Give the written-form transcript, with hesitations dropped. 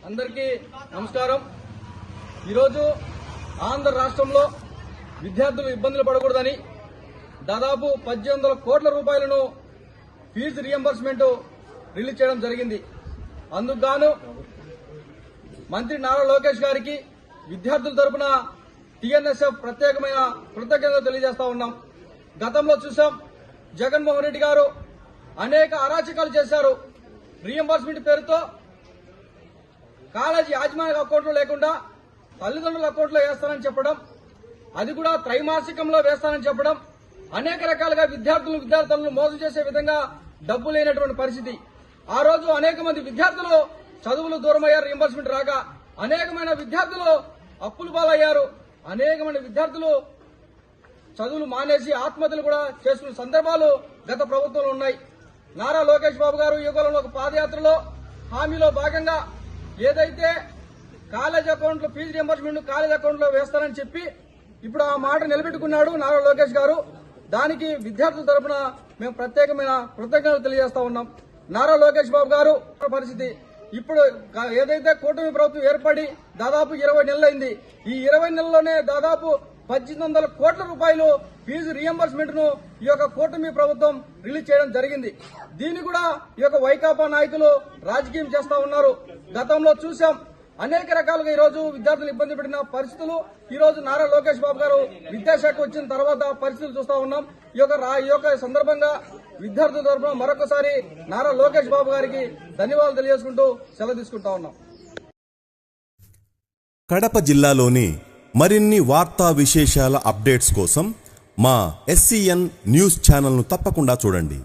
అందరికీ నమస్కారం. ఈరోజు ఆంధ్ర రాష్ట్రంలో విద్యార్థులు ఇబ్బందులు పడకూడదని దాదాపు 1800 కోట్ల రూపాయలను ఫీజు రియంబర్స్మెంట్ రిలీజ్ చేయడం జరిగింది. అందుకు గాను మంత్రి నారా లోకేష్ గారికి విద్యార్థుల తరపున టీఎన్ఎస్ఎఫ్ ప్రత్యేకమైన కృతజ్ఞతలు తెలియజేస్తా ఉన్నాం. గతంలో చూసాం, జగన్మోహన్ రెడ్డి గారు అనేక అరాచకాలు చేశారు. రియంబర్స్మెంట్ పేరుతో కాలేజీ యాజమాన్య అకౌంట్లో లేకుండా తల్లిదండ్రుల అకౌంట్లో వేస్తానని చెప్పడం, అది కూడా త్రైమాసికంలో వేస్తానని చెప్పడం, అనేక రకాలుగా విద్యార్థులను మోసం చేసే విధంగా డబ్బు లేనటువంటి పరిస్థితి. ఆ రోజు అనేక మంది విద్యార్థులు చదువులు దూరమయ్యారు. రియంబర్స్మెంట్ రాక అనేకమైన విద్యార్థులు అప్పులు పాలయ్యారు. అనేక మంది విద్యార్థులు చదువులు మానేసి ఆత్మహత్యలు కూడా చేసుకున్న సందర్భాలు గత ప్రభుత్వంలో ఉన్నాయి. నారా లోకేష్ బాబు గారు యుగంలో ఒక పాదయాత్రలో హామీలో భాగంగా ఏదైతే కాలేజ్ అకౌంట్లో ఫీజు రియంబర్స్మెంట్ కాలేజ్ అకౌంట్లో వేస్తానని చెప్పి ఇప్పుడు ఆ మాట నిలబెట్టుకున్నాడు నారా లోకేష్ గారు. దానికి విద్యార్థుల తరఫున మేము ప్రత్యేకమైన కృతజ్ఞతలు తెలియజేస్తా ఉన్నాం. నారా లోకేష్ బాబు గారు పరిస్థితి ఇప్పుడు ఏదైతే కూటమి ప్రభుత్వం ఏర్పడి దాదాపు 20 నెలలైంది. ఈ 20 నెలల్లోనే దాదాపు 1800 కోట్ల రూపాయలు ఫీజు రియంబర్స్మెంట్ ను ఈ యొక్క కూటమి ప్రభుత్వం రిలీజ్ చేయడం జరిగింది. దీన్ని కూడా ఈ యొక్క వైకాపా నాయకులు రాజకీయం చేస్తా ఉన్నారు. గతంలో చూసాం, అనేక రకాలుగా ఈ రోజు విద్యార్థులు ఇబ్బంది పడిన పరిస్థితులు ఈ రోజు నారా లోకేష్ బాబు గారు విద్యాశాఖ వచ్చిన తర్వాత పరిస్థితులు చూస్తా ఉన్నాం. ఈ యొక్క సందర్భంగా విద్యార్థుల తరఫున మరొకసారి నారా లోకేష్ బాబు గారికి ధన్యవాదాలు తెలియజేసుకుంటూ సెలవు తీసుకుంటా ఉన్నాం. కడప జిల్లాలోని మరిన్ని వార్తా విశేషాల అప్డేట్స్ కోసం మా SCN న్యూస్ ఛానల్ను తప్పకుండా చూడండి.